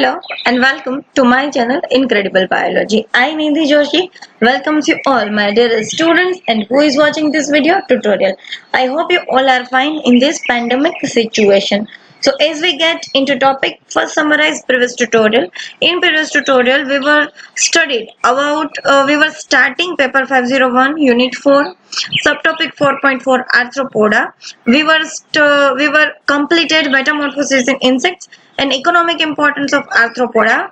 Hello and welcome to my channel Incredible Biology. I Nidhi Joshi welcomes you all my dear students and who is watching this video tutorial. I hope you all are fine in this pandemic situation. So as we get into topic, first summarize previous tutorial. In previous tutorial we were starting paper 501 unit 4 subtopic 4.4 arthropoda. We were completed metamorphosis in insects and economic importance of arthropoda.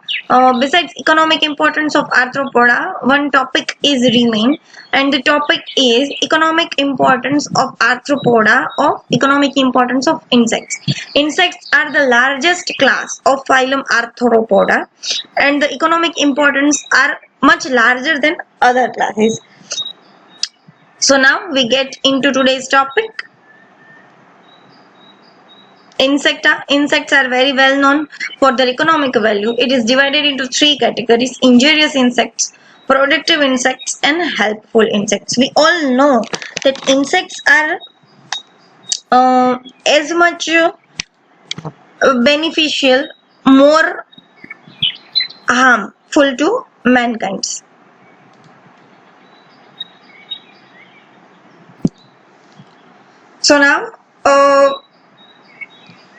Besides economic importance of arthropoda, one topic is remain, and the topic is economic importance of arthropoda or economic importance of insects. Insects are the largest class of phylum Arthropoda, and the economic importance are much larger than other classes. So now we get into today's topic. Insects are very well known for their economic value. It is divided into three categories: injurious insects, productive insects, and helpful insects. We all know that insects are as much beneficial, more harmful to mankind. So now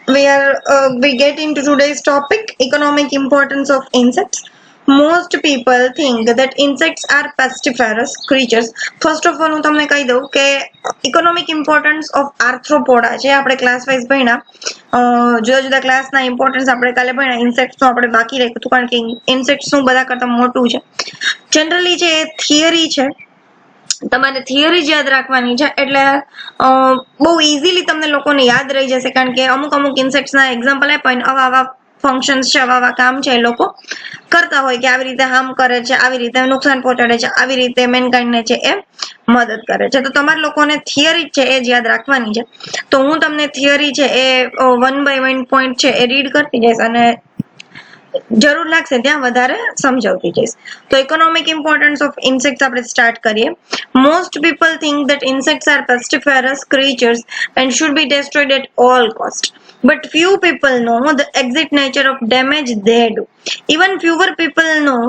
we get into today's topic, economic importance of insects. Most people think that insects are pestiferous creatures. First of all, હું તમને કહી દઉં કે economic importance of arthropoda જે આપણે class wise ભણ્યા, જુદા જુદા ક્લાસના ઇમ્પોર્ટન્સ આપણે કાલે ભણ્યા. ઇન્સેક્ટ્સનું આપણે બાકી રાખ્યું હતું કારણ કે ઇન્સેક્ટ્સનું બધા કરતા મોટું છે. જનરલી જે થિયરી છે, તમારે થિયરી જ યાદ રાખવાની છે, એટલે બહુ ઇઝીલી તમને લોકોને યાદ રહી જશે કારણ કે અમુક ઇન્સેક્ટ્સના એક્ઝામ્પલ આપ્યા હોય, આવા ફંક્શન્સ છે, આવા કામ છે, એ લોકો કરતા હોય કે આવી રીતે હાર્મ કરે છે, આવી રીતે નુકસાન પહોંચાડે છે, આવી રીતે મેનકાઇન્ડને છે એ મદદ કરે છે. તો તમારે લોકોને થિયરી છે એ જ યાદ રાખવાની છે. તો હું તમને થિયરી છે એ 1 by 1 પોઈન્ટ છે એ રીડ કરતી જઈશ અને જરૂર લાગશે ત્યાં વધારે સમજાવતી જઈશ. તો ઇકોનોમિક ઇમ્પોર્ટન્સ ઓફ ઇન્સેક્ટ્સ આપણે સ્ટાર્ટ કરીએ. Most people think that insects are pestiferous creatures and should be destroyed at all cost. But few people know the exact nature of damage they do. Even fewer people know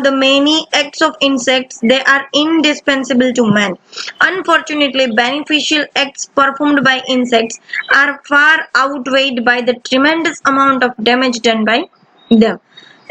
the many acts of insects. They are indispensable to man. Unfortunately, beneficial acts performed by insects are far outweighed by the tremendous amount of damage done by them.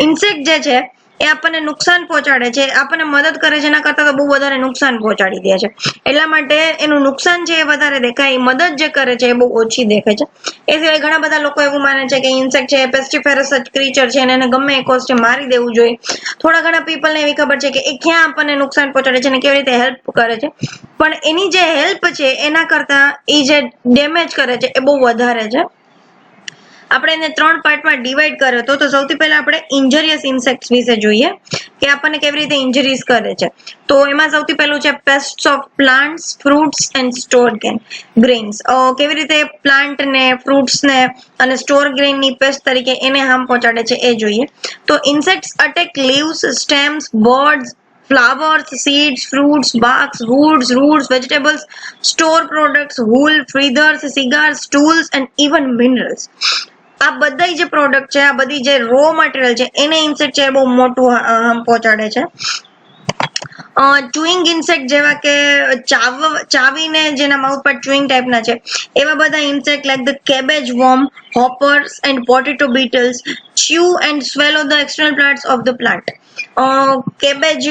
Insect જે છે એ આપણને નુકસાન પહોંચાડે છે, આપણને મદદ કરે છે, એના કરતાં તો બહુ વધારે નુકસાન પહોંચાડી દે છે. એટલા માટે એનું નુકસાન છે એ વધારે દેખાય, મદદ જે કરે છે એ બહુ ઓછી દેખાય છે. એ સિવાય ઘણા બધા લોકો એવું માને છે કે ઇન્સેક્ટ છે એ પેસ્ટિફેરસ જ ક્રીચર છે અને એને ગમે એ કોસ્ટે મારી દેવું જોઈએ. થોડા ઘણા પીપલને એવી ખબર છે કે એ ક્યાં આપણને નુકસાન પહોંચાડે છે અને કેવી રીતે હેલ્પ કરે છે, પણ એની જે હેલ્પ છે એના કરતાં એ જે ડેમેજ કરે છે એ બહુ વધારે છે. આપણે એને 3 પાર્ટમાં ડિવાઈડ કર્યો હતો. તો સૌથી પહેલા આપણે ઇન્જરિયસ ઇન્સેક્ટ્સ વિશે જોઈએ કે આપણને કેવી રીતે ઇન્જરીઝ કરે છે. તો એમાં સૌથી પહેલું છે pests of plants, fruits and stored grains. કેવી રીતે પ્લાન્ટ ને, ફ્રૂટ્સ ને અને સ્ટોર ગ્રેનની પેસ્ટ તરીકે એને હાર્મ પહોંચાડે છે એ જોઈએ. તો insects attack leaves, stems, birds, flowers, seeds, fruits, barks, woods, roots, vegetables, store products, wool, feathers, cigars, tools and even minerals. આ બધા જે પ્રોડક્ટ છે, આ બધી જે રો મટીરિયલ છે એને ઇન્સેક્ટ છે બહુ મોટું હાર્મ પહોંચાડે છે. ચુઈંગ ઇન્સેક્ટ જેવા કે ચાવીને જેના માઉથ પર ચુઈંગ ટાઈપના છે, એવા બધા insect like the cabbage worm, hoppers and potato beetles chew and swallow the external parts of the plant. Cabbage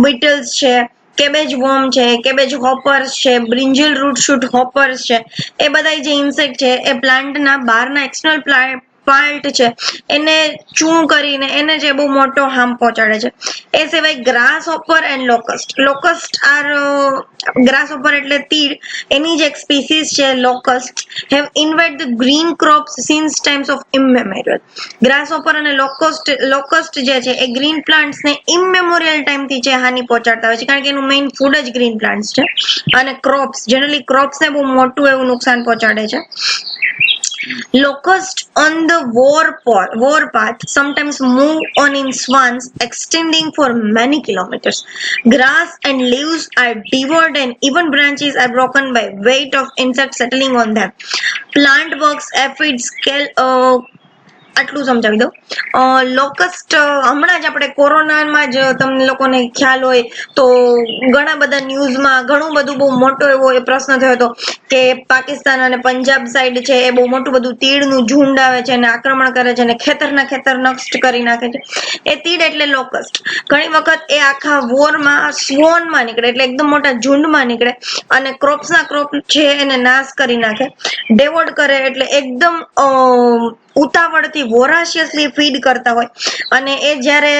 beetles છે, કેબેજ વર્મ છે, કેબેજ હોપર્સ છે, બ્રિંજલ રૂટ શૂટ હોપર્સ છે, એ બધા જે ઇન્સેક્ટ છે એ પ્લાન્ટના બહારના એક્સટર્નલ પાર્ટ છે એને ચૂ કરીને એને જે બહુ મોટો હાર્મ પહોંચાડે છે. એ સિવાય grass hopper and locust grass hopper એટલે તીડ, એની જે એક સ્પીસીસ છે locust have invaded the green crops since times of immemorial. Grass hopper અને લોકસ્ટ જે છે એ ગ્રીન પ્લાન્ટ્સને ઇમેમોરિયલ ટાઈમથી છે હાનિ પહોંચાડતા હોય છે કારણ કે એનું મેઇન ફૂડ જ ગ્રીન પ્લાન્ટ્સ છે. અને જનરલી ક્રોપ્સને બહુ મોટું એવું નુકસાન પહોંચાડે છે. Locusts on the war path sometimes move on in swarms extending for many kilometers. Grass and leaves are devoured and even branches are broken by weight of insects settling on them. Plant works, aphids, આટલું સમજાવી દઉં. લોકસ્ટ હમણાં જ આપણે કોરોનામાં જ તમને લોકોને ખ્યાલ હોય તો ઘણા બધા ન્યૂઝમાં ઘણું બધું બહુ મોટો એવો એ પ્રશ્ન થયો હતો કે પાકિસ્તાન અને પંજાબ સાઈડ છે એ બહુ મોટું બધું તીડનું ઝુંડ આવે છે અને આક્રમણ કરે છે અને ખેતરના ખેતર નષ્ટ કરી નાખે છે. એ તીડ એટલે લોકસ્ટ. ઘણી વખત એ આખા વોરમાં સ્વોનમાં નીકળે એટલે એકદમ મોટા ઝુંડમાં નીકળે અને ક્રોપ્સના ક્રોપ છે એને નાશ કરી નાખે, ડેવોડ કરે, એટલે એકદમ ઉતાવળથી વોરાશિયસલી ફીડ કરતા હોય અને એ જ્યારે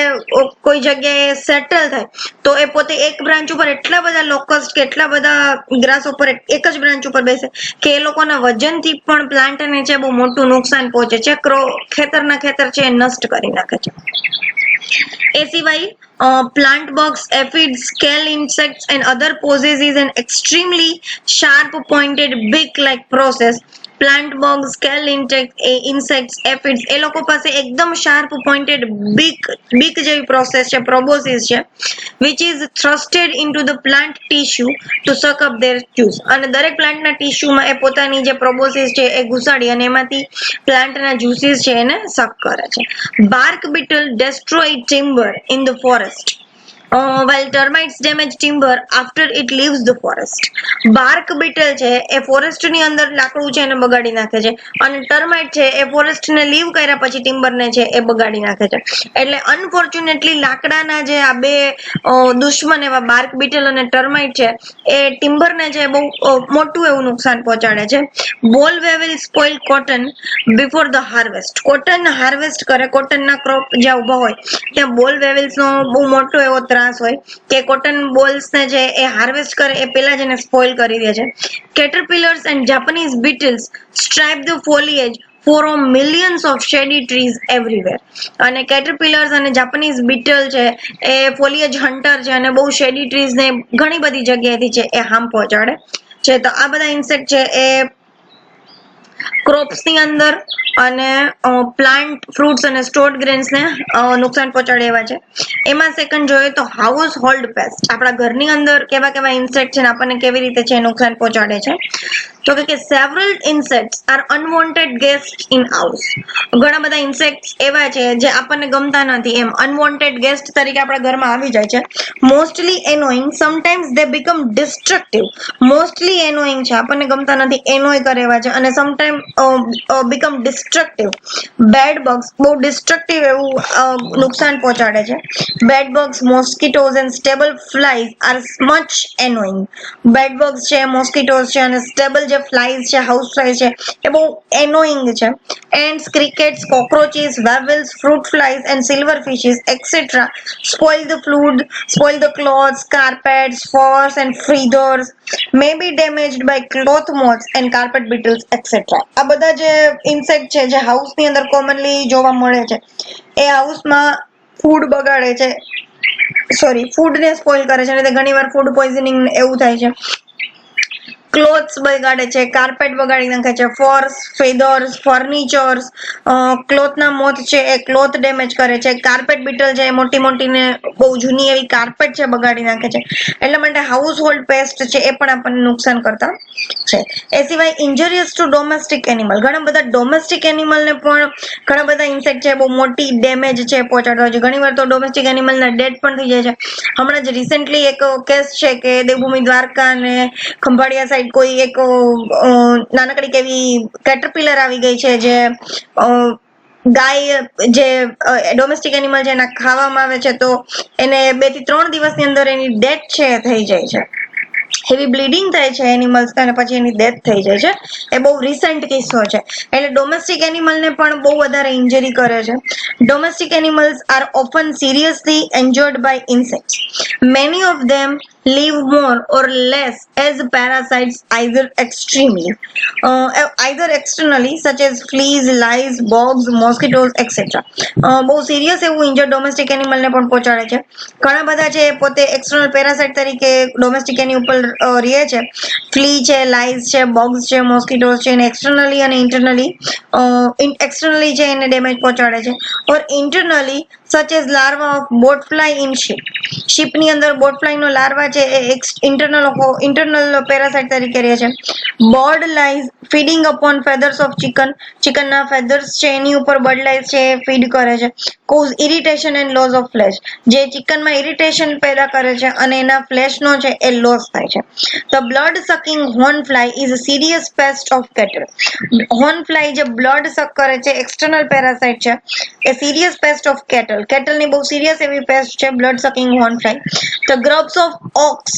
કોઈ જગ્યાએ સેટલ થાય તો એ પોતે એક બ્રાન્ચ ઉપર એટલા બધા લોકસ્ટ કે એટલા બધા ગ્રાસ ઉપર એક જ બ્રાન્ચ ઉપર બેસે કે એ લોકોના વજનથી પણ પ્લાન્ટને છે બહુ મોટું નુકસાન પહોંચે છે, ખેતરના ખેતર છે એ નષ્ટ કરી નાખે છે. એ સિવાય plant bugs, aphids, scale insects and other possesses an extremely sharp pointed beak like process. Plant bug, scale insects, aphids એ લોકો પાસે એકદમ શાર્પ પોઇન્ટેડ બીક જેવી પ્રોસેસ છે, પ્રોબોસિસ છે, which is thrusted into the plant tissue to suck up their juice. અને દરેક પ્લાન્ટના ટિશ્યુમાં એ પોતાની જે પ્રોબોસિસ છે એ ઘુસાડી અને એમાંથી પ્લાન્ટના જ્યુસીસ છે એને સક કરે છે. Bark Beatle destroy timber in the forest. While termites damage timber after it leaves the forest. Bark Beatle છે એ ફોરેસ્ટ ની અંદર લાકડું છે એને બગાડી નાખે છે અને ટર્માઇટ છે એ ફોરેસ્ટ ને લીવ કર્યા પછી ટિમ્બર ને છે એ બગાડી નાખે છે. એટલે અનફોર્ચ્યુનેટલી લાકડાના જે આ બે દુશ્મન એવા બાર્ક બીટલ અને ટર્માઇટ છે એ ટિમ્બર ને છે બહુ મોટું એવું નુકસાન પહોંચાડે છે. Boll weevil spoil cotton before the harvest. Cotton harvest કરે, કોટનના ક્રોપ જ્યાં ઉભા હોય ત્યાં બોલ વેવિલ્સ નો બહુ મોટો એવો ત્રાસ હોય કે કોટન બોલ્સ ને છે એ હાર્વેસ્ટ કરે એ પેલા જ એને સ્પોઇલ કરી દે છે. Caterpillars and Japanese beetles stripe the foliage for millions of shady trees everywhere. અને કેટરપિલર્સ અને જાપાનીઝ બીટલ છે એ ફોલિએજ હન્ટર છે અને બહુ શેડી ટ્રીઝ ને ઘણી બધી જગ્યાએથી છે એ હાર્મ પહોંચાડે છે. તો આ બધા ઇન્સેક્ટ છે એ ક્રોપ્સ ની અંદર અને પ્લાન્ટ, ફ્રૂટ્સ અને સ્ટોર્ડ ગ્રેન્સ ને નુકસાન પહોંચાડે એવા છે. એમાં સેકન્ડ જોઈએ તો હાઉસ હોલ્ડ પેસ્ટ. આપણા ઘરની અંદર કેવા કેવા ઇન્સેક્ટ છે ને આપણને કેવી રીતે છે નુકસાન પહોંચાડે છે. તો કે several insects are unwanted guest in house. ઘણા બધા ઇન્સેક્ટ્સ એવા છે જે આપણને ગમતા નથી, એમ અનવોન્ટેડ ગેસ્ટ તરીકે આપણા ઘરમાં આવી જાય છે. Mostly annoying, sometimes they become destructive. Mostly annoying છે, આપણને ગમતા નથી, એનોય કરે એવા છે અને sometime become destructive. Bed bugs, બહુ ડિસ્ટ્રક્ટિવ એવું નુકસાન પહોંચાડે છે. Bed bugs, mosquitoes and stable flies are much annoying. Bed bugs છે, મોસ્કિટોઝ છે અને સ્ટેબલ જે ફ્લાઇઝ છે, હાઉસ ફ્લાઇઝ છે એ બહુ એનોઈંગ છે. Ants, crickets, cockroaches, weevils, fruit flies and silver fishes etcetera spoil the food, spoil the clothes, carpets, furs and feathers, may be damaged by cloth moths and carpet beetles etc. આ બધા જે insect છે જે house ની અંદર commonly જોવા મળે છે એ હાઉસમાં ફૂડ બગાડે છે, ફૂડ ને સ્પોઇલ કરે છે અને ઘણી વાર ફૂડ પોઈઝનિંગ એવું થાય છે. ક્લોથ્સ બગાડે છે, કાર્પેટ બગાડી નાખે છે, ફર્સ, ફેધર્સ, ફર્નિચર્સ, ક્લોથના મોથ છે એ ક્લોથ ડેમેજ કરે છે, કાર્પેટ બીટલ છે એ મોટી મોટી ને બહુ જૂની એવી કાર્પેટ છે બગાડી નાખે છે. એટલા માટે હાઉસ હોલ્ડ પેસ્ટ છે એ પણ આપણને નુકસાન કરતા છે. એ સિવાય ઇન્જરિયસ ટુ ડોમેસ્ટિક એનિમલ. ઘણા બધા ડોમેસ્ટિક એનિમલ ને પણ ઘણા બધા ઇન્સેક્ટ છે બહુ મોટી ડેમેજ છે પહોંચાડતા હોય છે. ઘણી વાર તો ડોમેસ્ટિક એનિમલના ડેથ પણ થઈ જાય છે. હમણાં જ રિસેન્ટલી એક કેસ છે કે દેવભૂમિ દ્વારકા અને ખંભાળિયા સાઈડ કોઈ એક નાનકડી કેવી કેટરપિલર આવી ગઈ છે જે ગાય જે ડોમેસ્ટિક એનિમલ છે એના ખાવામાં આવે છે તો એને 2 થી 3 દિવસની અંદર એની ડેથ છે થઈ જાય છે. હેવી બ્લીડિંગ થાય છે એનિમલ્સ અને પછી એની ડેથ થઈ જાય છે. એ બહુ રિસેન્ટ કિસ્સો છે. એટલે ડોમેસ્ટિક એનિમલને પણ બહુ વધારે ઇન્જરી કરે છે. Domestic animals are often seriously injured by insects. Many of them live more or less as parasites either externally such as fleas, lice, bugs, mosquitoes etc. બહુ સિરિયસ એવું ઇન્જર્ડ ડોમેસ્ટિક એનિમલને પણ પહોંચાડે છે. ઘણા બધા છે પોતે એક્સટર્નલ પેરાસાઇટ તરીકે ડોમેસ્ટિક એની ઉપર રહે છે. ફ્લી છે, લાઇસ છે, બગ્સ છે, મોસ્કિટોઝ છે અને એક્સટર્નલી અને ઇન્ટરનલી છે એને ડેમેજ પહોંચાડે છે. Or internally such as larva of boat fly in ship. શિપની અંદર બોટ ફ્લાય નો લાર્વા છે એ ઇન્ટરનલ પેરાસાઇટ તરીકે રહે છે. Bird lice feeding upon feathers of ચિકનના ફેધર્સ છે એની ઉપર બર્ડ લાઈઝ છે ફીડ કરે છે. Cause irritation and loss of flesh, જે ચિકનમાં ઇરિટેશન પેદા કરે છે અને એના ફ્લેશનો છે એ લોસ થાય છે. The blood sucking horn fly is a serious pest of cattle. Horn fly જે બ્લડ સક કરે છે એક્સટર્નલ પેરાસાઇટ છે એ સિરિયસ પેસ્ટ ઓફ કેટલની બહુ સિરિયસ એવી પેસ્ટ છે blood sucking horn fly. The grubs of ox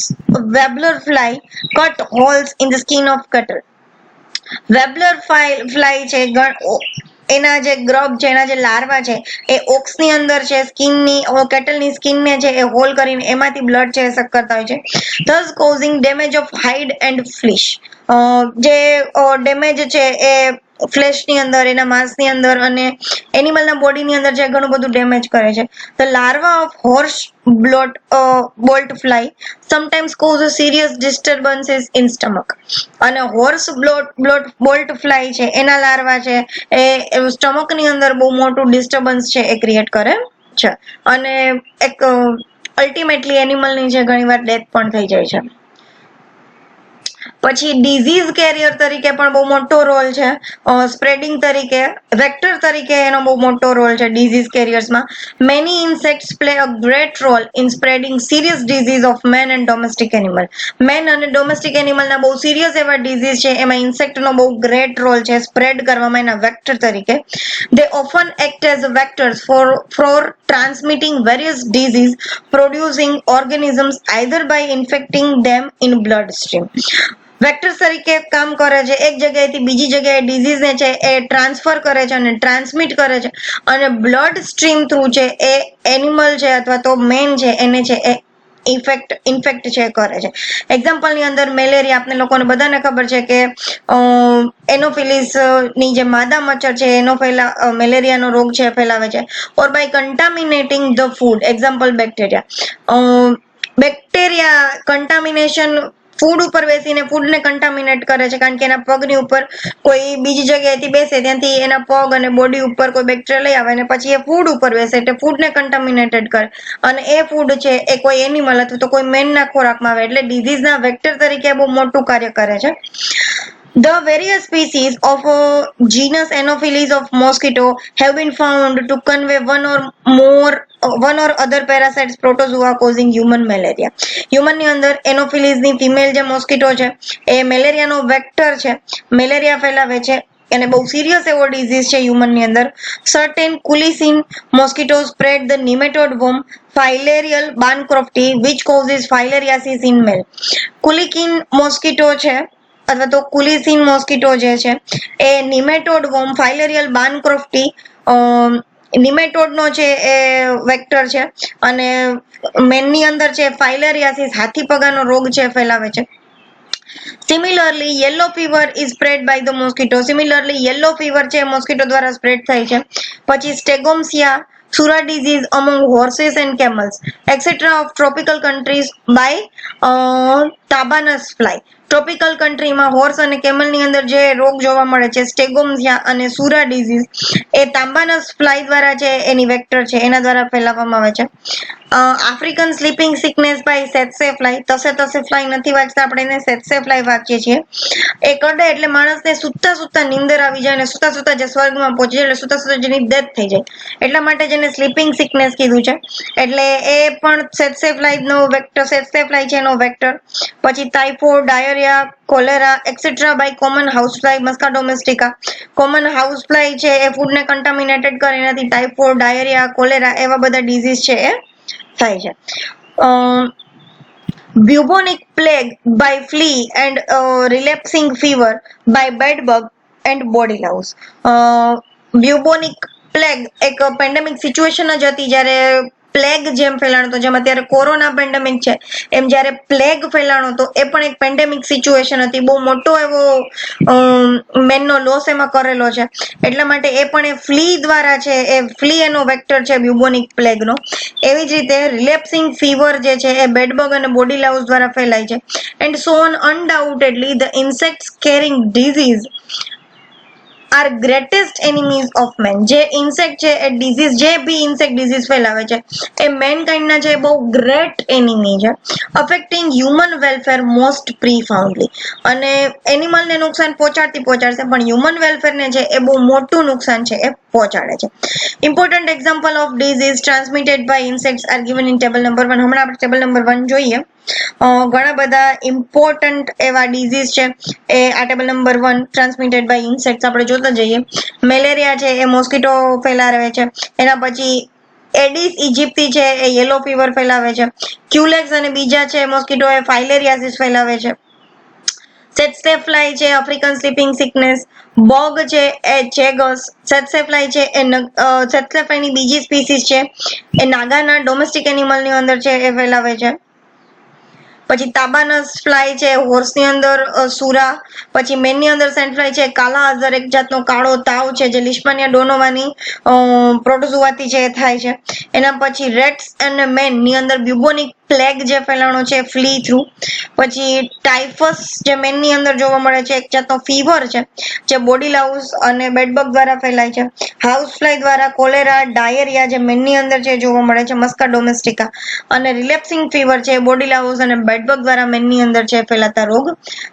warble fly cut holes in the skin of cattle. Warble fly છે એના જે ગ્રબ છે એના જે લાર્વા છે એ ઓક્સની અંદર છે કેટલની સ્કિનને છે એ હોલ કરીને એમાંથી બ્લડ છે સક કરતા હોય છે. thus causing damage of hide and flesh. જે ડેમેજ છે એ ફ્લેશની અંદર એના માંસની અંદર અને એનિમલના બોડીની અંદર જે ઘણું બધું ડેમેજ કરે છે. The larva of horse bolt fly sometimes cause serious disturbances in stomach. અને હોર્સ બોલ્ટ ફ્લાય છે એના લાર્વા છે એ સ્ટમકની અંદર બહુ મોટું ડિસ્ટર્બન્સ છે એ ક્રિએટ કરે છે અને એક અલ્ટિમેટલી એનિમલની છે ઘણીવાર ડેથ પણ થઈ જાય છે. પછી ડિઝીઝ કેરિયર તરીકે પણ બહુ મોટો રોલ છે. સ્પ્રેડિંગ તરીકે વેક્ટર તરીકે એનો બહુ મોટો રોલ છે ડિઝીઝ કેરિયર્સમાં. Many insects play a great role in spreading serious disease of man and domestic animal. Man અને ડોમેસ્ટિક એનિમલના બહુ સિરિયસ એવા ડિઝીઝ છે એમાં ઇન્સેક્ટનો બહુ ગ્રેટ રોલ છે સ્પ્રેડ કરવામાં એના વેક્ટર તરીકે. They often act as vectors for transmitting various disease producing organisms either by infecting them in bloodstream. Vectors તરીકે કામ કરે છે, એક જગ્યાએથી બીજી જગ્યાએ ડિઝીઝને છે એ ટ્રાન્સફર કરે છે અને ટ્રાન્સમિટ કરે છે અને બ્લડ સ્ટ્રીમ થ્રુ છે એ એનિમલ છે અથવા તો મેન છે એને છે એ ઇન્ફેક્ટ છે કરે છે. એક્ઝામ્પલની અંદર મેલેરિયા, આપણે લોકોને બધાને ખબર છે કે એનોફિલિસ ની જે માદા મચ્છર છે એનો મેલેરિયાનો રોગ છે ફેલાવે છે. Or by contaminating the food, example bacteria contamination food ઉપર બેસીને ફૂડને કન્ટામિનેટ કરે છે કારણ કે એના પગની ઉપર કોઈ બીજી જગ્યાએથી બેસે ત્યાંથી એના પગ અને બોડી ઉપર કોઈ બેક્ટેરિયા લઈ આવે અને પછી એ ફૂડ ઉપર બેસે એટલે ફૂડને કન્ટામિનેટેડ કરે અને એ ફૂડ છે એ કોઈ એનિમલ અથવા તો કોઈ મેનના ખોરાકમાં આવે એટલે ડિઝીઝના વેક્ટર તરીકે બહુ મોટું કાર્ય કરે છે. The various species of genus Anopheles of mosquito have been found to convey one or other parasites protozoa causing human malaria. Human ની અંદર એનોફિલિસ ની ફિમેલ જે મોસ્કિટો છે એ મેલેરિયાનો વેક્ટર છે, મેલેરિયા ફેલાવે છે અને બહુ સિરિયસ એવો ડિઝીઝ છે હ્યુમન ની અંદર. Certain culicine mosquito spread the nematode worm filarial bancrofti which causes filariasis in male. Culicine mosquito છે અથવા તો કુલિસિન મોસ્કિટો જે છે એ નિમેટોડ વર્મ ફાઇલેરિયલ બાનક્રોફ્ટી નિમેટોડનો છે એ વેક્ટર છે અને મેનની અંદર છે ફાઇલેરિયાસિસ હાથીપગાનો રોગ છે ફેલાવે છે. Similarly, yellow fever is spread by the mosquito. Similarly, yellow fever છે મોસ્કિટો દ્વારા સ્પ્રેડ થાય છે. પછી સ્ટેગોમ્સિયા, Sura disease among horses and camels, etc. of tropical countries by tabanus fly. Tropical કન્ટ્રીમાં હોર્સ અને કેમલની અંદર જે રોગ જોવા મળે છે સ્ટેગોમ્સિયા અને સુરા ડિઝીઝ એ તાંબાનસ ફ્લાય દ્વારા છે એની વેક્ટર છે એના દ્વારા ફેલાવવામાં આવે છે. African sleeping sickness by tsetse fly, tsetse fly નથી વાંચતા આપણે એને સેત્સે ફ્લાય વાંચીએ છીએ. એ કરડે એટલે માણસને સુતા નીંદર આવી જાય અને સુતા જે સ્વર્ગમાં પહોંચી જાય એટલે સુતા જેની ડેથ થઈ જાય એટલા માટે જેને સ્લીપિંગ સિકનેસ કીધું છે એટલે એ પણ સેત્સે ફ્લાયનો વેક્ટર, સેત્સે ફ્લાય છે એનો વેક્ટર. પછી typhoid, diarrhoea, cholera etcetera by common house fly musca domestica. Common house fly છે એ ફૂડને કન્ટામિનેટેડ કરે એનાથી ટાઇફોઇડ, ડાયરિયા, કોલેરા એવા બધા ડિઝીઝ છે એ થાય છે. bubonic plague by flea and relapsing fever by bed bug and body louse. bubonic plague એક પેન્ડેમિક સિચ્યુએશન જ હતી જ્યારે પ્લેગ જેમ ફેલાણો હતો, જેમ અત્યારે કોરોના પેન્ડેમિક છે એમ જ્યારે પ્લેગ ફેલાણો હતો એ પણ એક પેન્ડેમિક સિચ્યુએશન હતી. બહુ મોટો એવો મેનનો લોસ એમાં કરેલો છે એટલા માટે એ પણ એ ફ્લી દ્વારા છે, એ ફ્લી એનો વેક્ટર છે બ્યુબોનિક પ્લેગનો. એવી જ રીતે રિલેપ્સિંગ ફીવર જે છે એ બેડબગ અને બોડી લાઉસ દ્વારા ફેલાય છે. And so on undoubtedly the insects carrying disease are greatest enemies of man. જે ઇન્સેક્ટ છે એ ડિઝીઝ, જે બી ઇન્સેક્ટ ડિઝીઝ ફેલાવે છે એ મેનકાઇન્ડ ના છે બહુ ગ્રેટ એનિમી છે, અફેક્ટિંગ હ્યુમન વેલફેર મોસ્ટ પ્રીફાઉન્ડલી. અને એનિમલ ને નુકસાન પહોંચાડશે, પણ હ્યુમન વેલફેર ને છે એ બહુ મોટું નુકસાન છે એ પહોંચાડે છે. Important example of disease transmitted by insects are given in table number 1. હમણાં આપણે ટેબલ નંબર 1 જોઈએ. ઘણા બધા ઇમ્પોર્ટન્ટ એવા ડિઝીઝ છે એ આ table number 1 transmitted by insects આપણે જોતા જઈએ. મેલેરિયા છે એ મોસ્કીટો ફેલાવે છે. એના પછી એડિસ ઇજિપ્તી છે એ યેલો ફીવર ફેલાવે છે. ક્યુલેક્સ અને બીજા છે મોસ્કીટો એ ફાઇલેરિયાસિસ ફેલાવે છે. સેટ્સેફ્લાય છે આફ્રિકન સ્લીપિંગ સિકનેસ. બોગ છે એ ચેગસ. સેટ્સેફ્લાય છે એ સેટ્સેફ્લાયની બીજી સ્પીસીસ છે એ નાગાના ડોમેસ્ટિક એનિમલ ની અંદર છે એ ફેલાવે છે. પછી તાબાનસ ફ્લાય છે હોર્સની અંદર સુરા. પછી મેનની અંદર સેન્ટ ફ્લાય છે કાલા અઝર, એક જાતનો કાળો તાવ છે જે લિશમાનિયા ડોનોવાની પ્રોટોઝોઆથી જે થાય છે. એના પછી રેટ્સ અને મેન ની અંદર બ્યુબોનિક પ્લેગ જે ફેલાણો છે ફ્લી થ્રુ. પછી ટાઇફસ જે મેન ની અંદર જોવા મળે છે, એક જાતનો ફીવર છે જે બોડી લાઉસ અને બેડબગ દ્વારા ફેલાય છે. હાઉસ ફ્લાય દ્વારા કોલેરા, ડાયરિયા જે મેન ની અંદર જે જોવા મળે છે મસ્કા ડોમેસ્ટિકા. અને રિલેપ્સિંગ ફીવર છે બોડી લાઉસ અને બેડબગ દ્વારા મેનની અંદર છે ફેલાતા રોગ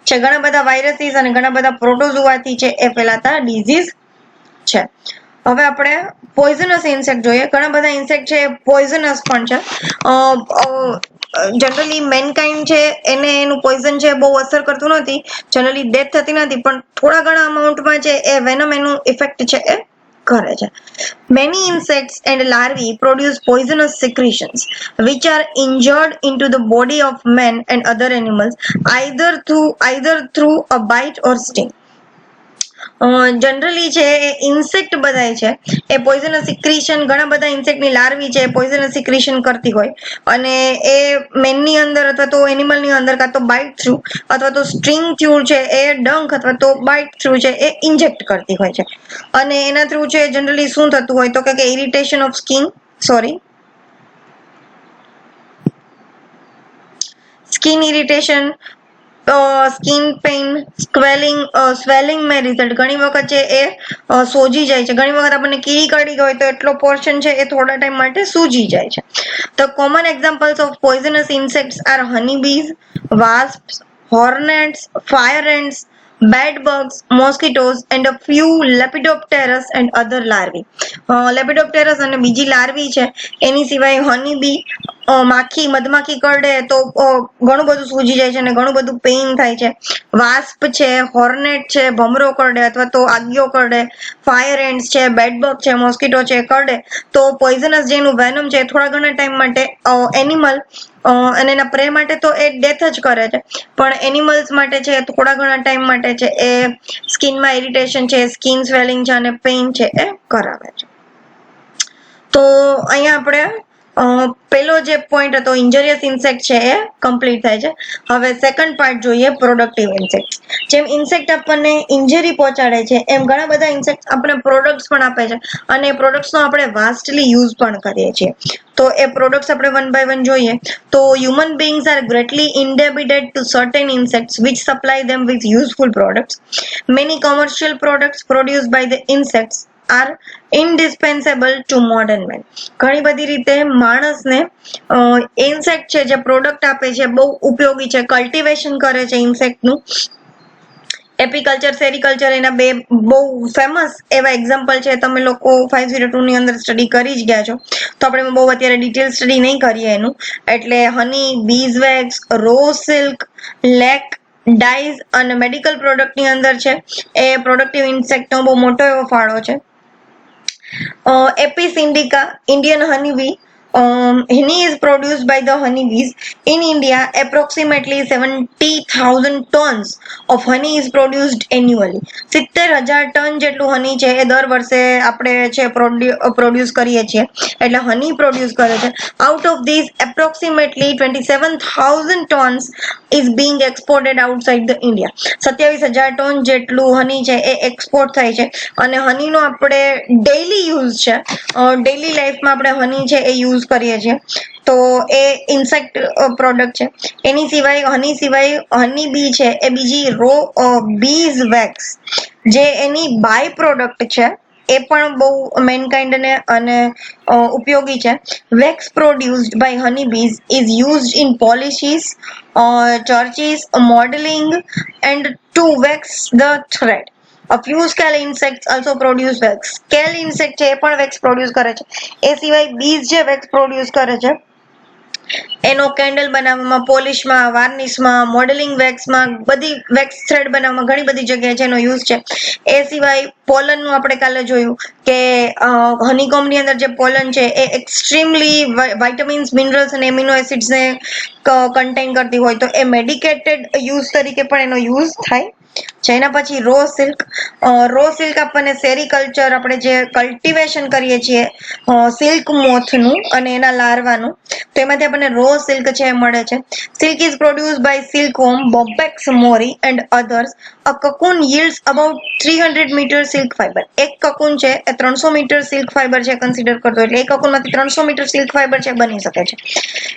છે. ઘણા બધા વાયરસીસ અને ઘણા બધા પ્રોટોઝોઆથી છે એ ફેલાતા ડિઝીઝ છે. હવે આપણે પોઈઝનસ ઇન્સેક્ટ જોઈએ. ઘણા બધા ઇન્સેક્ટ છે પોઈઝનસ પણ છે. જનરલી મેનકાઇન્ડ છે એને એનું પોઈઝન છે બહુ અસર કરતું નથી, જનરલી ડેથ થતી નથી, પણ થોડા ઘણા અમાઉન્ટમાં છે એ વેનમ એનું ઇફેક્ટ છે એ કરે છે. Many insects and larvae produce poisonous secretions which are injured into the body of man and other animals either through a bite or sting. Generally છે એ ઇન્સેક્ટ બધાય છે એ પોઈઝનસ સિક્રીશન, ઘણા બધા ઇન્સેક્ટની લાર્વી છે પોઈઝનસ સિક્રીશન કરતી હોય અને એ મેનની અંદર અથવા તો એનિમલની અંદર કાં તો બાઇટ થ્રુ અથવા તો સ્ટ્રિંગ થ્રુ છે એ ડંખ અથવા તો બાઇટ થ્રુ છે એ ઇન્જેક્ટ કરતી હોય છે. અને એના થ્રુ છે જનરલી શું થતું હોય તો કે irritation of skin irritation, skin pain, swelling May result. ઘણી વખત છે એ સોજી જાય છે. ઘણી વખત આપણને કીડી કાઢી હોય તો એટલો પોર્શન છે એ થોડા ટાઈમ માટે સૂજી જાય છે. The common examples of poisonous insects are honeybees, wasps, hornets, fire ants, bed bugs, mosquitoes and a few Lepidopterus and other larvae. Lepidopterus અને બીજી લાર્વી છે એની સિવાય હનીબી, માખી, મધમાખી કરડે તો ઘણું બધું સૂજી જાય છે અને ઘણું બધું પેઇન થાય છે. વાસ્પ છે, હોર્નેટ છે, ભમરો કરડે અથવા તો આગિયો કરડે, ફાયર એન્ડ્સ છે, બેડબગ છે, મોસ્કીટો છે કરડે તો પોઈઝનસ જેનું વેનમ છે થોડા ઘણા ટાઈમ માટે એનિમલ અને એના પ્રે માટે તો એ ડેથ જ કરે છે, પણ એનિમલ્સ માટે છે થોડા ઘણા ટાઈમ માટે છે એ સ્કિનમાં ઇરિટેશન છે, સ્કિન સ્વેલિંગ છે અને પેઇન છે એ કરાવે છે. તો અહીંયા આપણે પેલો જે પોઈન્ટ હતો ઇન્જરિયસ ઇન્સેક્ટ છે એ કમ્પ્લીટ થાય છે. હવે સેકન્ડ પાર્ટ જોઈએ પ્રોડક્ટિવ ઇન્સેક્ટ. જેમ ઇન્સેક્ટ આપણને ઇન્જરી પહોંચાડે છે એમ ઘણા બધા ઇન્સેક્ટ આપણને પ્રોડક્ટ્સ પણ આપે છે અને એ પ્રોડક્ટ્સનો આપણે વાસ્ટલી યુઝ પણ કરીએ છીએ. તો એ પ્રોડક્ટ્સ આપણે વન બાય વન જોઈએ તો human beings are greatly indebted to certain insects which supply them with useful products. Many commercial products produced by the insects are indispensable to modern man. ઘણી બધી રીતે માણસને ઇન્સેક્ટ છે જે product આપે છે બહુ ઉપયોગી છે. કલ્ટિવેશન કરે છે ઇન્સેક્ટનું. એપીકલ્ચર, સેરિકલ્ચર એના બે બહુ ફેમસ એવા એક્ઝામ્પલ છે. તમે લોકો 502 ની અંદર સ્ટડી કરી જ ગયા છો તો આપણે બહુ અત્યારે ડિટેલ સ્ટડી નહીં કરીએ એનું. એટલે હની, બીઝવેક્સ, રોઝ સિલ્ક, લેક, ડાઈઝ અને મેડિકલ પ્રોડક્ટની અંદર છે એ પ્રોડક્ટિવ ઇન્સેક્ટનો બહુ મોટો એવો ફાળો છે. Apis indica, Indian honeybee. Honey is produced by the honeybees. In India, approximately 70,000 tons of honey is produced annually. 70,000 ton જેટલું હની છે એ દર વર્ષે આપણે છે પ્રોડ્યુસ કરીએ છીએ, એટલે હની પ્રોડ્યુસ કરે છે. Out of this approximately 27,000 tons is being exported outside the India. 27,000 ton જેટલું હની છે એ એક્સપોર્ટ થાય છે અને હનીનો આપણે ડેઈલી યુઝ છે, ડેઈલી લાઈફમાં આપણે હની છે એ યુઝ કરીએ છીએ તો એ ઇન્સેક્ટ પ્રોડક્ટ છે. એની સિવાય હની બી છે એ બીજી બીઝ વેક્સ. જે એની બાય પ્રોડક્ટ છે એ પણ બહુ મેનકાઇન્ડ ને અને ઉપયોગી છે. Wax produced by honey bees is used in polishes, churches, modelling and to wax the thread. A few scale insects also produce wax. Scale insect છે એ પણ wax produce કરે છે. એ સિવાય બીજ જે wax produce કરે છે એનો કેન્ડલ બનાવવામાં, પોલિશમાં, વાર્નિશમાં, મોડેલિંગ વેક્સમાં, બધી વેક્સ થ્રેડ બનાવવામાં ઘણી બધી જગ્યાએ જેનો યુઝ છે. એ સિવાય પોલનનું આપણે કાલે જોયું કે હનીકોમ્બની અંદર જે પોલન છે એ એક્સ્ટ્રીમલી વાઇટામિન્સ, મિનરલ્સ અને એમિનો એસિડ્સને કન્ટેન કરતી હોય, તો એ મેડિકેટેડ યુઝ તરીકે પણ એનો યુઝ થાય છે. એના પછી રો સિલ્ક. રો સિલ્ક આપણને સેરીકલ્ચર, આપણે જે કલ્ટિવેશન કરીએ છીએ સિલ્ક મોથનું અને એના લાર્વાનું, તો એમાંથી આપણને રો સિલ્ક છે એ મળે છે. Silk is produced by silkworm, bombyx mori and others. A cocoon yields about 300 metre silk fibre. એક કકુન છે એ 300 મીટર સિલ્ક ફાઈબર છે કન્સિડર કરતો, એટલે એક કકુનમાંથી 300 મીટર સિલ્ક ફાઈબર છે બની શકે છે.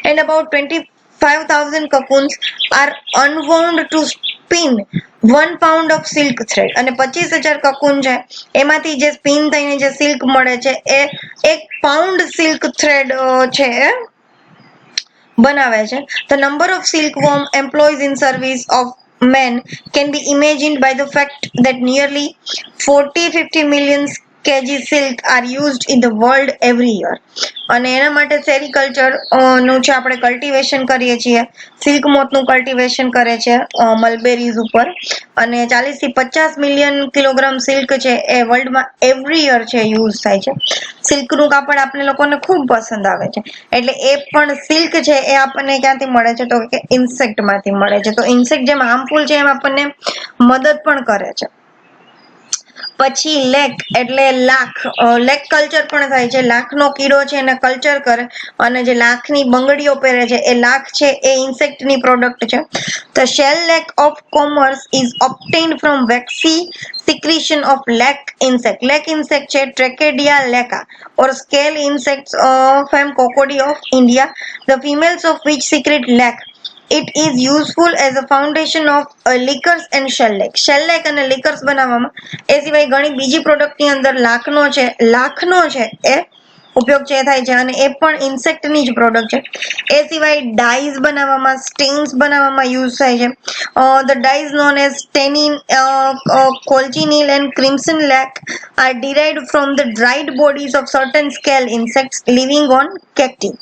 And about 25,000 cocoons are unwound to spin 1 pound of silk thread. અને 25,000 કકુન છે એમાંથી જે સ્પિન થઈને જે સિલ્ક મળે છે એ 1 પાઉન્ડ સિલ્ક થ્રેડ છે બનાવે છે. The number of silkworm employees in service of men can be imagined by the fact that nearly 40-50 million kg silk are used in the world every year. અને એના માટે સેરીકલ્ચર નું છે આપણે કલ્ટિવેશન કરીએ છીએ. સિલ્ક મોથનું કલ્ટિવેશન કરે છે મલબેરીઝ ઉપર, અને 40 થી 50 મિલિયન કિલોગ્રામ સિલ્ક છે એ વર્લ્ડમાં એવરી યર છે યુઝ થાય છે. સિલ્કનું કાપડ આપણે લોકોને ખૂબ પસંદ આવે છે, એટલે એ પણ સિલ્ક છે એ આપણને ક્યાંથી મળે છે તો કે ઇન્સેક્ટ માંથી મળે છે. તો ઇન્સેક્ટ જેમ હાર્મફુલ છે એમ આપણને મદદ પણ કરે છે. પછી લેક એટલે લાખ. લેક કલ્ચર પણ થાય છે. લાખનો કીડો છે એને કલ્ચર કરે અને જે લાખની બંગડીઓ પહેરે છે એ લાખ છે એ ઇન્સેક્ટની પ્રોડક્ટ છે. The shell lac of commerce is obtained from waxy secretion of lac insect. Lac insect છે Trachedia laca or scale insects of Cocody of India, the females of which secrete lac. It is useful as a foundation of liquors and shell lac. Shell lac અને liquors બનાવવામાં, એ સિવાય ઘણી બીજી પ્રોડક્ટની અંદર લાખનો છે એ ઉપયોગ છે થાય છે, અને એ પણ ઇન્સેક્ટની જ પ્રોડક્ટ છે. એ સિવાય ડાઈઝ બનાવવામાં, સ્ટેન્સ બનાવવામાં યુઝ થાય છે. The dyes known as tannin, cochineal and crimson lac are derived from the dried bodies of certain scale insects living on cacti.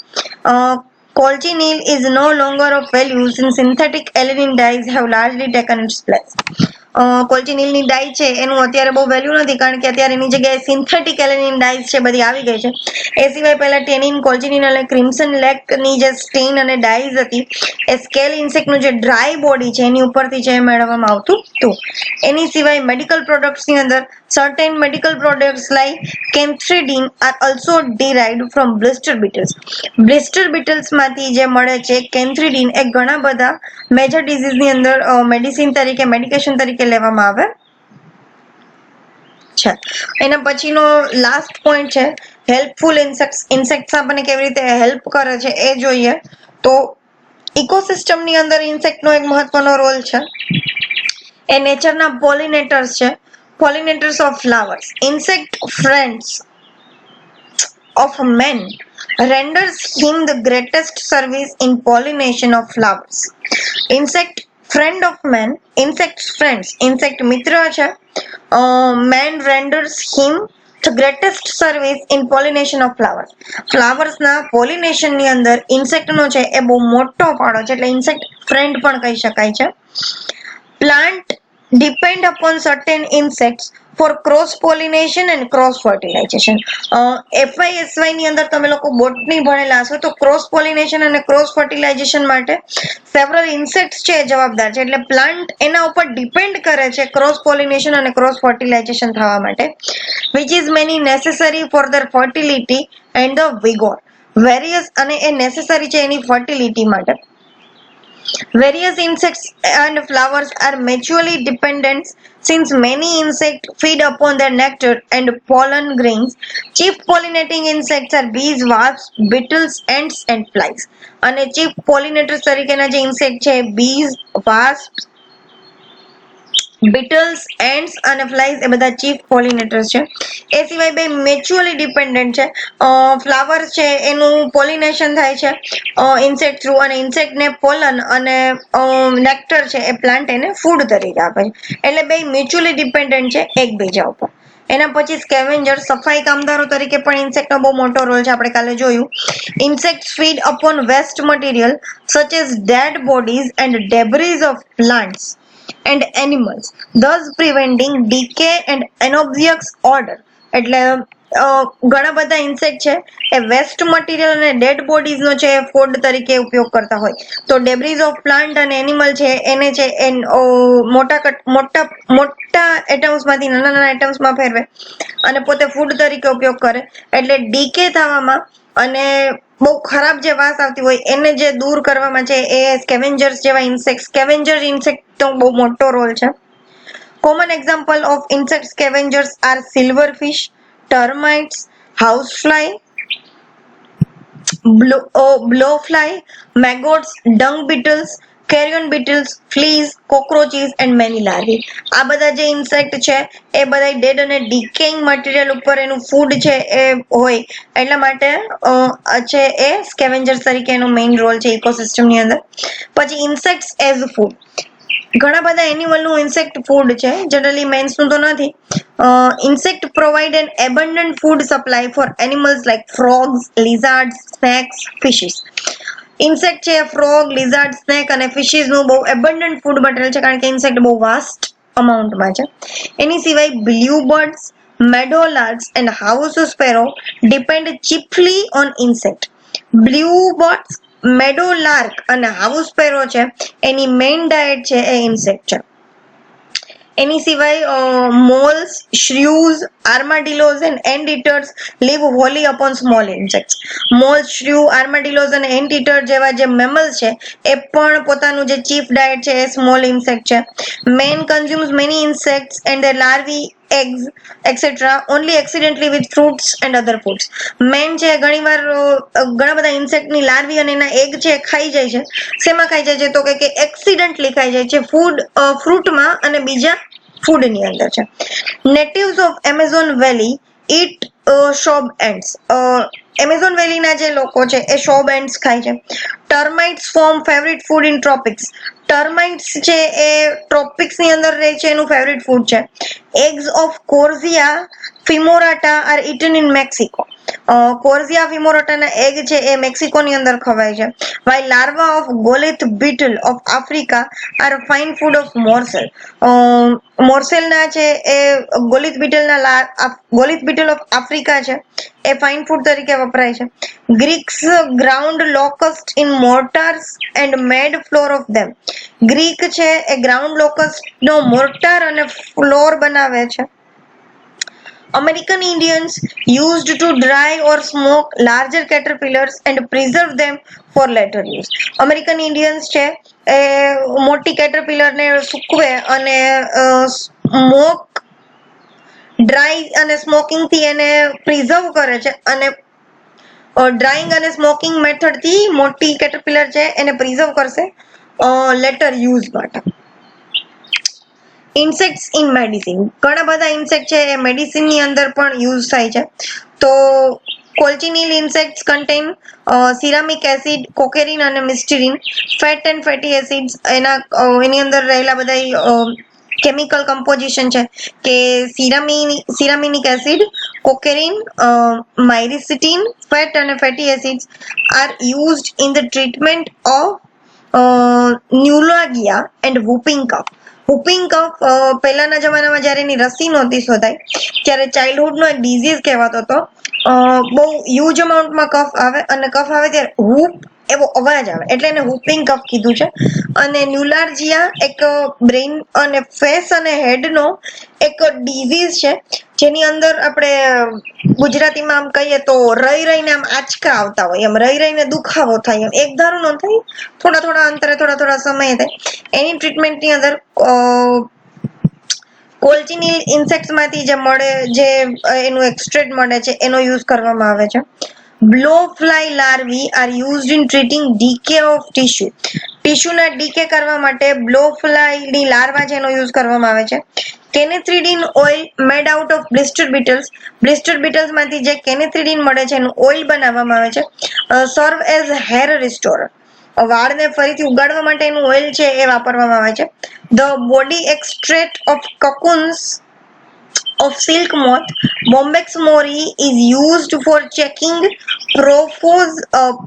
Cochineal is no longer of value since synthetic alanine dyes have largely taken its place. કોલ્ચિનિલની ડાઈ છે એનું અત્યારે બહુ value નથી, કારણ કે અત્યારે એની જગ્યાએ synthetic alanine dyes છે બધી આવી ગઈ છે. એ સિવાય પહેલા ટેનિન, કોલ્ચિનિલ અને ક્રિમ્સન લેકની જે સ્ટેન અને ડાઈઝ હતી એ સ્કેલ ઇન્સેક્ટનું જે ડ્રાય બોડી છે એની ઉપરથી છે મેળવવામાં આવતું હતું. એની સિવાય મેડિકલ પ્રોડક્ટ્સની અંદર certain medical products like કેન્થ્રીડીન are also derived from blister beetles. Blister beetles માંથી જે મળે છે કેન્થ્રીડીન એ ઘણા બધા મેજર ડિઝીઝની અંદર મેડિસિન તરીકે, મેડિકેશન તરીકે લેવામાં આવે છે. એના પછીનો લાસ્ટ પોઈન્ટ છે હેલ્પફુલ ઇન્સેક્ટ્સ. ઇન્સેક્ટ્સ આપણને કેવી રીતે હેલ્પ કરે છે એ જોઈએ તો ઇકોસિસ્ટમની અંદર ઇન્સેક્ટનો એક મહત્વનો રોલ છે. એ નેચરના પોલિનેટર્સ છે. Pollinators of flowers. Insect friends of man renders him the greatest service in pollination of flowers. Insect friend of man, insect friends, insect mitra છે. Man renders him the greatest service in pollination of flowers. Flowers ના pollination ની અંદર insect નો છે એ બહુ મોટો ફાળો છે, એટલે insect friend પણ કહી શકાય છે. Plant depend upon certain insects for cross pollination and cross fertilization. FYSY ની અંદર તમે લોકો બોટની ભણેલા હશો તો ક્રોસ પોલિનેશન અને ક્રોસ ફર્ટિલાઇઝેશન માટે સેવરલ ઇન્સેક્ટ્સ છે જવાબદાર છે, એટલે પ્લાન્ટ એના ઉપર ડિપેન્ડ કરે છે ક્રોસ પોલિનેશન અને ક્રોસ ફર્ટિલાઇઝેશન થવા માટે, which is many necessary for their fertility and the vigor. Various અને એ નેસેસરી છે એની ફર્ટિલિટી માટે. Various insects and flowers are mutually dependent since many insects feed upon their nectar and pollen grains. Chief pollinating insects are bees, wasps, beetles, ants and flies. અને chief pollinators તરીકેના જે insect છે bees, wasps, Beatles, ends અને flies એ બધા chief પોલિનેટર્સ છે. એ સિવાય બે મ્યુચ્યુઅલી ડિપેન્ડન્ટ છે. ફ્લાવર્સ છે એનું પોલિનેશન થાય છે ઇન્સેક્ટ થ્રુ, અને ઇન્સેક્ટને પોલન અને નેક્ટર છે એ પ્લાન્ટ એને ફૂડ તરીકે આપે છે. એટલે બે મ્યુચ્યુઅલી ડિપેન્ડન્ટ છે એકબીજા ઉપર. એના પછી સ્કેવેન્જર, સફાઈ કામદારો તરીકે પણ ઇન્સેક્ટનો બહુ મોટો રોલ છે, આપણે કાલે જોયું. Insects feed upon waste material such as dead bodies and debris of plants and animals, thus preventing decay and anoxious odor. એટલે ઘણા બધા ઇન્સેક્ટ છે એ વેસ્ટ મટીરિયલ અને ડેડ બોડીઝ નો છે ફૂડ તરીકે ઉપયોગ કરતા હોય. તો ડેબ્રીઝ ઓફ પ્લાન્ટ અને એનિમલ છે એને છે મોટા એટમ્સ માંથી નાના નાના એટમ્સ માં ફેરવે અને પોતે ફૂડ તરીકે ઉપયોગ કરે. એટલે ડીકે થવામાં અને બહુ ખરાબ જે વાસ આવતી હોય એને જે દૂર કરવામાં છે એ સ્કેવેન્જર્સ જેવા ઇન્સેક્ટ, સ્કેવેન્જર ઇન્સેક્ટ તો બહુ મોટો રોલ છે. Common example of insect scavengers are silverfish, termites, housefly, blowfly, maggots, dung beetles, carrion beetles, fleas, cockroaches and many larvae. આ બધા જે ઇન્સેક્ટ છે એ બધા ડેડ અને ડિકેઇંગ મટીરિયલ ઉપર એનું ફૂડ છે એ હોય, એટલા માટે છે એ સ્કેવેન્જર્સ તરીકે એનો મેઇન રોલ છે ઇકોસિસ્ટમ ની અંદર. પછી ઇન્સેક્ટ્સ એઝ ફૂડ, ઘણા બધા એનિમલ નું ઇન્સેક્ટ ફૂડ છે, જનરલી મેન્સ નું તો નથી. Insect provide an abundant food supply for animals like frogs, lizards, snakes, fishes. Insect છે ફ્રોગ, લિઝાર્ડ, સ્નેક અને ફિશિસ નું બહુ એબન્ડન્ટ ફૂડ મટીરિયલ છે, કારણ કે ઇન્સેક્ટ બહુ વાસ્ટ અમાઉન્ટમાં છે. એની સિવાય blue birds, meadowlarks and house sparrow depend chiefly on insect. Blue birds, meadowlark અને હાઉસ સ્પેરો છે એની મેઇન ડાયટ છે એ ઇન્સેક્ટ છે. એની સિવાય moles, shrews, armadillos and ant eaters live wholly upon small insects. Moles, shrew, armadillos અને ant ઇટર જેવા જે mammals છે એ પણ પોતાનું જે ચીફ ડાયટ છે એ સ્મોલ ઇન્સેક્ટ છે. Man consumes many insects and their larvae, eggs etc. only accidentally with fruits and other foods. Man છે ઘણીવાર ઘણા બધા ઇન્સેક્ટની લાર્વી અને એના એગ છે ખાઈ જાય છે. શેમાં ખાઈ જાય છે તો કે એક્સિડન્ટલી ખાઈ જાય છે ફ્રૂટમાં અને બીજા ફૂડની અંદર છે. Natives of Amazon valley eat sauba ants. Amazon વેલીના જે લોકો છે એ શોબ એન્ડ્સ ખાય છે. Termites form favourite food in tropics. Termites છે એ ટ્રોપિક્સ ની અંદર રહે છે, એનું ફેવરિટ ફૂડ છે. Eggs of corixa femorata are eaten in Mexico. Corixa ફિમોરાટાના એગ છે એ મેક્સિકોની અંદર ખવાય છે. while larva of golith beetle of Africa are fine food of morsel. મોર્સેલના છે એ ગોલિથ બીટલ ઓફ આફ્રિકા છે એ ફાઇન ફૂડ તરીકે વપરાય છે. Greeks ground locust in mortars and made flour of them. Greek છે એ ગ્રાઉન્ડ લોકસ્ટ નો મોર્ટાર અને ફ્લોર બનાવે છે. American Indians used to dry or smoke larger caterpillars and preserve them for later use. American Indians છે એ મોટી Caterpillar ને સૂકવે અને સ્મોક, ડ્રાય અને સ્મોકિંગ થી એને પ્રિઝર્વ કરે છે, અને ડ્રાઇંગ અને સ્મોકિંગ મેથડ થી મોટી કેટરપિલર છે એને પ્રિઝર્વ કરશે લેટર યુઝ માટે. ઇન્સેક્ટ્સ ઇન મેડિસિન, ઘણા બધા ઇન્સેક્ટ છે એ મેડિસિન ની અંદર પણ યુઝ થાય છે. તો cochineal insects contain ceramic acid, coccerin અને myristin. Fat and fatty acids એની અંદર રહેલા બધા કેમિકલ કમ્પોઝિશન છે કે સિરામિનિક એસિડ, કોકેરિન, માઇરિસિટીન, ફેટ અને fatty acids are used in the treatment of neuralgia and whooping cough. whooping cough પહેલાના જમાનામાં જ્યારે એની રસી નહોતી શોધાઈ ત્યારે ચાઇલ્ડહુડ નો એક ડિઝીઝ કહેવાતો હતો. બહુ હ્યુજ અમાઉન્ટમાં કફ આવે અને કફ આવે ત્યારે હૂપ એવો અવાજ આવે એટલે એને whooping cough કીધું છે. અને ન્યુલાર્જિયા એક બ્રેઇન અને ફેસ અને હેડ નો એક ડિઝીઝ છે જેની અંદર આપણે ગુજરાતીમાં આમ કહીએ તો રહીને આમ આંચકા આવતા હોય, એમ રહીને દુખાવો થાય, એમ એક ધારું ન થાય, થોડા અંતરે થોડા સમયે થાય. એની ટ્રીટમેન્ટની અંદર કોલ્ચિનિલ ઇન્સેક્ટ્સ માંથી જે મળે, જે એનું એક્સ્ટ્રેક્ટ મળે છે એનો યુઝ કરવામાં આવે છે. Blowfly larvae are used in treating decay of tissue. ટીશ્યુના ડીકે કરવા માટે બ્લોફ્લાયની લાર્વા જેનો યુઝ કરવામાં આવે છે. Cantharidin oil made out of blistered બીટલ્સમાંથી જે કેનેથ્રીડિન મળે છે એનું ઓઇલ બનાવવામાં આવે છે. સર્વ એઝ હેર રિસ્ટોરર, વાળને ફરીથી ઉગાડવા માટે એનું ઓઇલ છે એ વાપરવામાં આવે છે. The body extract of cocoons of silk moth Bombyx mori is used for checking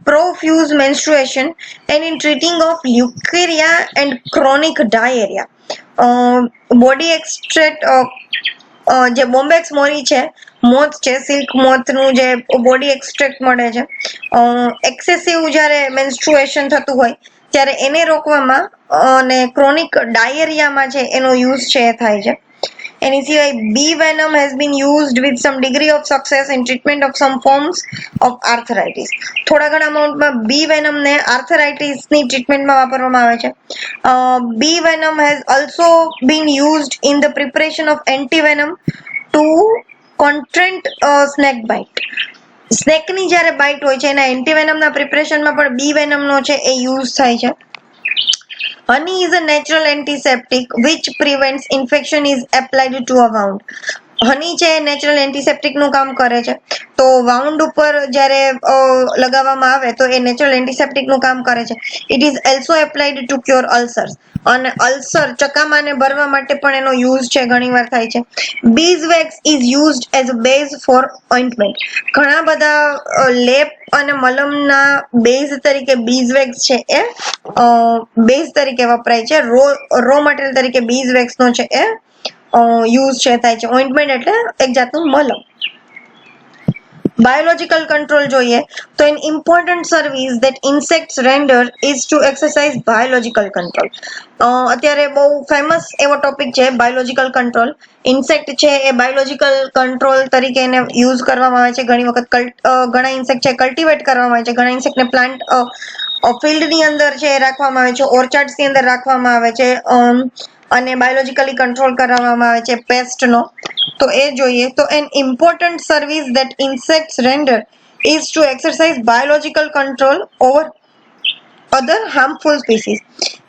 profuse menstruation and in treating of leukorrhea and chronic diarrhea. Body extract જે બોમ્બેક્સ મોરી છે, મોથ છે, સિલ્ક મોથનું જે બોડી એક્સ્ટ્રેક્ટ મળે છે, એક્સેસિવ જ્યારે menstruation થતું હોય ત્યારે એને રોકવામાં અને ક્રોનિક ડાયરિયામાં છે એનો યુઝ છે એ થાય છે. એની સિવાય bee venom has been used with some degree of success in treatment of some forms of arthritis. થોડા ઘણા અમાઉન્ટમાં bee venom ને આર્થરાઇટિસની ટ્રીટમેન્ટમાં વાપરવામાં આવે છે. bee venom has also been used in the preparation of antivenom to contract snake bite. સ્નેકની જ્યારે byte હોય છે એના એન્ટીવેનમના પ્રિપરેશનમાં પણ બી વેનમનો છે એ યુઝ થાય છે. Honey is a natural antiseptic which prevents infection is applied to a wound. હની છે નેચરલ એન્ટીસેપ્ટિક નું કામ કરે છે, તો વાઉન્ડ ઉપર જ્યારે લગાવવામાં આવે તો એ નેચરલ એન્ટીસેપ્ટિક નું કામ કરે છે. It is also applied to cure ulcers, અને અલ્સર ચકામાને ભરવા માટે પણ એનો યુઝ છે ઘણીવાર થાય છે. Beeswax is used as a base for ointment. ઘણા બધા લેપ અને મલમના બેઝ તરીકે બીઝવેક્સ છે એ બેઝ તરીકે વપરાય છે. રો મટીરિયલ તરીકે બીઝવેક્સ નો છે એ યુઝ છે થાય છે. ઓઇન્ટમેન્ટ એટલે એક જાતનું મલમ. બાયોલોજીકલ કંટ્રોલ જોઈએ તો an important service that insects render is to exercise biological control. અત્યારે બહુ ફેમસ એવો ટોપિક છે બાયોલોજીકલ કંટ્રોલ. ઇન્સેક્ટ છે એ બાયોલોજીકલ કંટ્રોલ તરીકે એને યુઝ કરવામાં આવે છે. ઘણી વખત ઘણા ઇન્સેક્ટ છે કલ્ટિવેટ કરવામાં આવે છે, ઘણા ઇન્સેક્ટને પ્લાન્ટ ફિલ્ડની અંદર છે રાખવામાં આવે છે, ઓર્ચાર્ડ્સની અંદર રાખવામાં આવે છે, અને બાયોલોજીકલી કંટ્રોલ કરવામાં આવે છે પેસ્ટનો. તો એ જોઈએ તો an important service that insects render is to exercise biological control over other harmful species.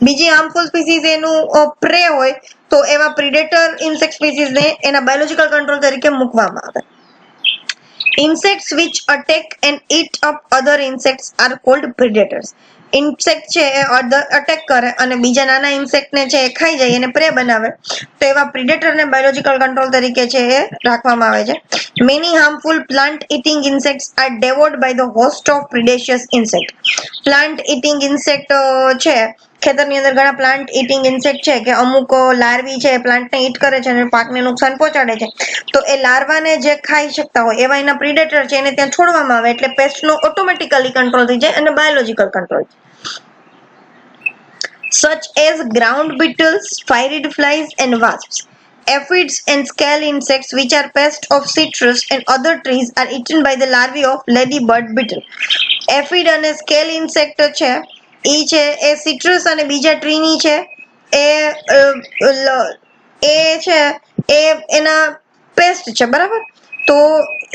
બીજી હાર્મફુલ સ્પીસીસ એનું પ્રે હોય તો એવા પ્રિડેટર ઇન્સેક્ટ સ્પીસીસને એના બાયોલોજીકલ કંટ્રોલ તરીકે મૂકવામાં આવે. Insects which attack and eat up other insects are called predators. Insect છે એ અટેક કરે અને બીજા નાના ઇન્સેક્ટને છે એ ખાઈ જાય એને પ્રે બનાવે તો એવા પ્રિડેટરને બાયોલોજીકલ કંટ્રોલ તરીકે છે એ રાખવામાં આવે છે. Many harmful plant eating insects are devoured by the host of predacious insect. Plant eating insect છે, ખેતરની અંદર ઘણા પ્લાન્ટ ઇટિંગ ઇન્સેક્ટ છે કે અમુક લાર્વી છે પ્લાન્ટને ઈટ કરે છે અને પાકને નુકસાન પહોંચાડે છે, તો એ લાર્વાને જે ખાઈ શકતા હોય એવા એના પ્રિડેટર છે એને ત્યાં છોડવામાં આવે એટલે પેસ્ટનો ઓટોમેટિકલી કંટ્રોલ થઈ જાય અને biological control. Such as ground beetles, spirid flies and wasps. Aphids and scale insects which are pests of citrus and other trees are eaten by the larvae of ladybird beetle. Aphid અને scale insect છે ઈ છે એ citrus અને બીજા ટ્રીની છે એ છે એ એના paste છે, બરાબર. તો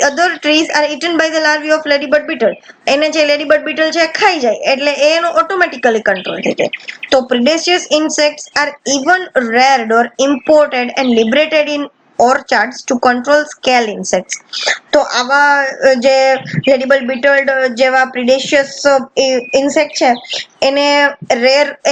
other trees are eaten by the larvae of ladybird beetle. એને જે લેડીબર્ડ બીટલ છે ખાઈ જાય એટલે એનો ઓટોમેટિકલી કંટ્રોલ થઈ જાય. તો predaceous insects are even reared or imported and liberated in orchards to control scale insects. તો આવા જે લેડીબર્ડ બીટલ જેવા પ્રિડેશિયસ ઇન્સેક્ટ છે એને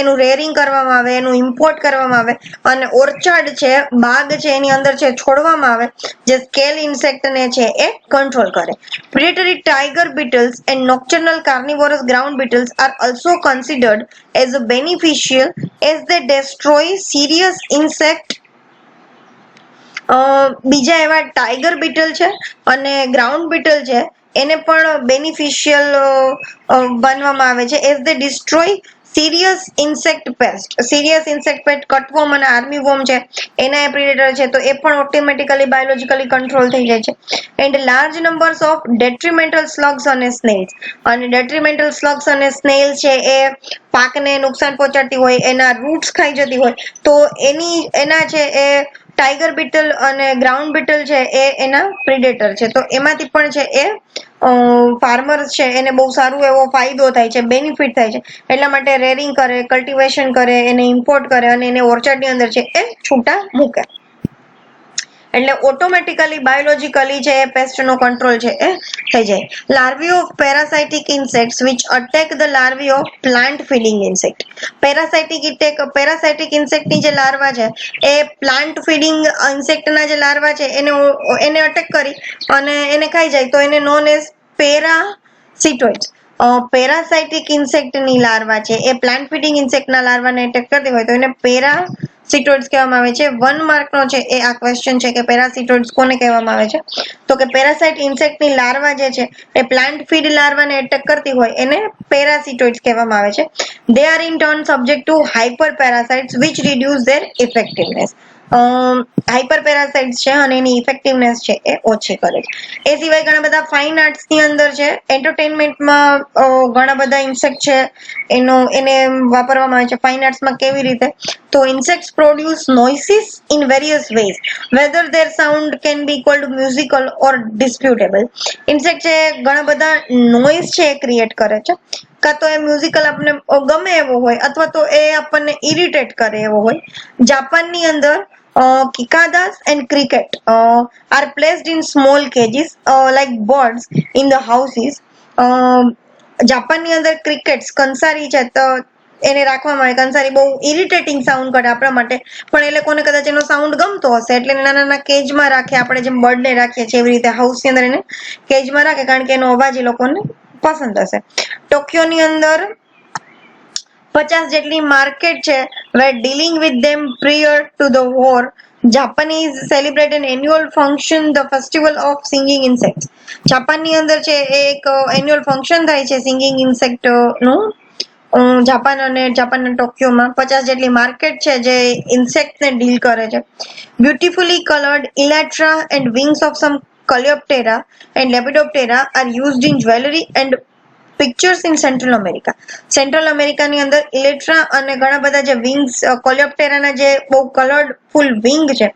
એનું રેરિંગ કરવામાં આવે, એનું ઇમ્પોર્ટ કરવામાં આવે અને ઓર્ચાર્ડ છે બાગ છે એની અંદર છે છોડવામાં આવે જે સ્કેલ ઇન્સેક્ટને છે એ કંટ્રોલ કરે. Predatory tiger beetles and nocturnal carnivorous ground beetles are also considered as beneficial as they destroy serious insect. બીજા એવા ટાઈગર બીટલ છે અને ગ્રાઉન્ડ બીટલ છે એને પણ બેનિફિશિયલ બનવામાં આવે છે as they destroy serious insect pest. Serious insect pest cutworm અને આર્મી વોર્મ છે એના એ પ્રિડેટર છે તો એ પણ ઓટોમેટિકલી બાયોલોજીકલી કંટ્રોલ થઈ જાય છે. એન્ડ લાર્જ નંબર્સ ઓફ ડેટ્રીમેન્ટલ સ્લગ્સ અને સ્નેલ્સ. અને ડેટ્રીમેન્ટલ સ્લગ્સ અને સ્નેલ છે એ પાકને નુકસાન પહોંચાડતી હોય, એના રૂટ્સ ખાઈ જતી હોય તો એના છે એ ટાઈગર બીટલ અને ગ્રાઉન્ડ બીટલ છે એ એના પ્રિડેટર છે તો એમાંથી પણ છે એ ફાર્મર્સ છે એને બહુ સારું એવો ફાયદો થાય છે, બેનિફિટ થાય છે, એટલા માટે રેરિંગ કરે, કલ્ટિવેશન કરે, એને ઇમ્પોર્ટ કરે અને એને ઓર્ચર્ડની અંદર છે એ છૂટા મૂકે. એટલે ઓટોમેટિકલી બાયોલોજીકલી જે પેસ્ટનો કંટ્રોલ છે એ થઈ જાય. Larvae of parasitic insects which attack the larvae of plant feeding insect. Parasitic ઇન્સેક્ટની જે લાર્વા છે એ પ્લાન્ટ ફીડિંગ ઇન્સેક્ટના જે લાર્વા છે એને અટેક કરી અને એને ખાઈ જાય તો એને નોન એઝ પેરાસિટોઇડ્સ. પેરાસાઇટિક ઇન્સેક્ટની લાર્વા છે એ પ્લાન્ટ ફીડિંગ ઇન્સેક્ટના લાર્વાને એટેક કરતી હોય તો એને પેરાસિટોઇડ્સ કહેવામાં આવે છે. 1 માર્કનો છે એ આ ક્વેશ્ચન છે કે પેરાસિટોઇડ્સ કોને કહેવામાં આવે છે, તો કે પેરાસાઇટ ઇન્સેક્ટની લાર્વા જે છે એ પ્લાન્ટ ફીડ લાર્વાને એટેક કરતી હોય એને પેરાસિટોઇડ્સ કહેવામાં આવે છે. They are in turn subject to hyperparasites which reduce their effectiveness. Hyper parasites છે અને એની ઇફેક્ટિવનેસ છે એ ઓછી કરે છે. એ સિવાય ઘણા બધા ફાઇન આર્ટ્સ ની અંદર છે, એન્ટરટેનમેન્ટમાં ઘણા બધા ઇન્સેક્ટ છે એને વાપરવામાં આવે છે. ફાઇન આર્ટ્સમાં કેવી રીતે, તો insects produce noises in various ways whether their sound can be called musical or disputable. Insect છે ઘણા બધા નોઇઝ છે એ ક્રિએટ કરે છે, કાં તો એ મ્યુઝિકલ આપણને ગમે એવો હોય અથવા તો એ આપણને ઇરિટેટ કરે એવો હોય. જાપાનની અંદર cicadas and cricket are placed in small cages like birds in the houses. જાપાનની અંદર ક્રિકેટ્સ કંસારી છે તો એને રાખવામાં આવે. કંસારી બહુ ઇરિટેટિંગ સાઉન્ડ કરે આપણા માટે, પણ એ લોકોને કદાચ એનો સાઉન્ડ ગમતો હશે એટલે નાના નાના કેજમાં રાખે, આપણે જેમ બર્ડને રાખીએ છીએ એવી રીતે હાઉસની અંદર એને કેજમાં રાખે કારણ કે એનો અવાજ એ લોકોને પસંદ હશે. ટોક્યોની અંદર 50 જેટલી માર્કેટ છે where dealing with them prior to the war. Japanese celebrate an annual function, the festival of singing insects. જાપાનની અંદર છે એક એન્યુઅલ ફંક્શન થાય છે સિંગિંગ ઇન્સેક્ટ નું. જાપાન અને જાપાનના ટોક્યોમાં 50 જેટલી માર્કેટ છે જે ઇન્સેક્ટને ડીલ કરે છે. Beautifully coloured elytra and wings of some Coleoptera and Lepidoptera are used in jewelry and pictures in Central America. સેન્ટ્રલ અમેરિકાની અંદર ઇલેટ્રા અને ઘણા બધા જે વિંગ્સ કોલિયોપ્ટેરાના જે બહુ કલર્ડ ફૂલ વિંગ છે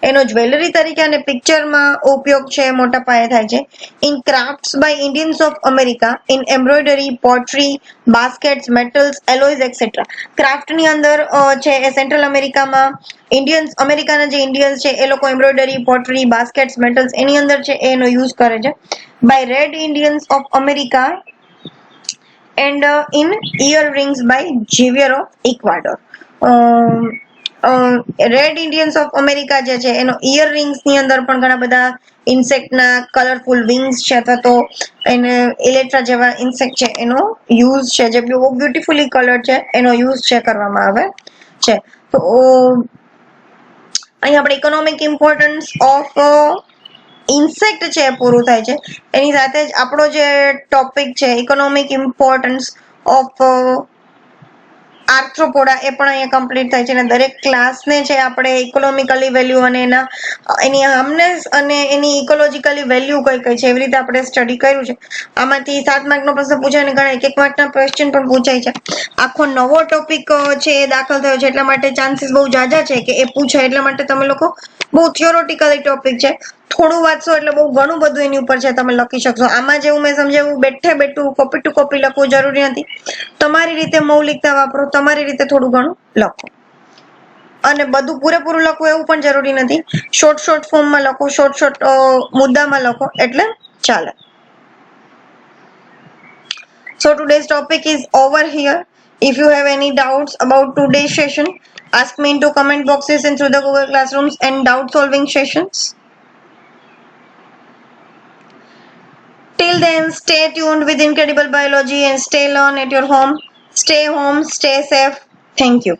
એનો જ્વેલરી તરીકે અને પિક્ચરમાં ઉપયોગ છે મોટા પાયે થાય છે. In crafts by Indians of America, in embroidery, pottery, baskets, metals, alloys etcetera. ક્રાફ્ટની અંદર છે એ સેન્ટ્રલ અમેરિકામાં અમેરિકાના જે ઇન્ડિયન્સ છે એ લોકો એમ્બ્રોઇડરી, પોટરી, બાસ્કેટ્સ, મેટલ્સ એની અંદર છે એનો યુઝ કરે છે. By red Indians of America and in earrings by Javier of Ecuador. Red Indians of America જે છે એનો ઇયરરિંગ્સ ની અંદર પણ ઘણા બધા ઇન્સેક્ટના કલરફુલ વિંગ્સ છે અથવા તો એને ઇલેક્ટ્રા જેવા ઇન્સેક્ટ છે એનો યુઝ છે જે બહુ બ્યુટીફુલી કલર છે એનો યુઝ છે કરવામાં આવે છે. તો અહીં આપણે ઇકોનોમિક ઇમ્પોર્ટન્સ ઓફ ઇન્સેક્ટ છે પૂરું થાય છે. એની સાથે જ આપણો જે ટોપિક છે ઇકોનોમિક ઇમ્પોર્ટન્સ ઓફ આર્થ્રોપોડા એ પણ અહીંયા કમ્પ્લીટ થાય છે. અને દરેક ક્લાસને છે આપણે ઇકોનોમિકલી વેલ્યુ અને એની હાર્મનેસ અને એની ઇકોલોજીકલી વેલ્યુ કઈ કઈ છે એવી રીતે આપણે સ્ટડી કર્યું છે. આમાંથી 7 માર્કનો પ્રશ્ન પૂછાય અને ઘણા 1 માર્કના ક્વેશ્ચન પણ પૂછાય છે. આખો નવો ટોપિક છે એ દાખલ થયો છે એટલા માટે ચાન્સીસ બહુ જાજા છે કે એ પૂછાય. એટલા માટે તમે લોકો બહુ થિયોરેટિકલી ટોપિક છે, થોડું વાંચશો એટલે બહુ ઘણું બધું એની ઉપર છે તમે લખી શકશો. આમાં જેવું મેં સમજાવ્યું બેઠે બેઠું કોપી ટુ કોપી લખવું જરૂરી નથી. તમારી રીતે મૌલિકતા વાપરો, તમારી રીતે થોડું ઘણું લખો. અને બધું પૂરેપૂરું લખવું એવું પણ જરૂરી નથી. શોર્ટ ફોર્મમાં લખો, શોર્ટ મુદ્દામાં લખો એટલે ચાલે. So today's topic is over here. If you have any doubts about today's session, ask me into comment boxes and through the Google Classrooms and doubt solving sessions. Till then, stay tuned with Incredible Biology and stay learn at your home. Stay home, stay safe. Thank you.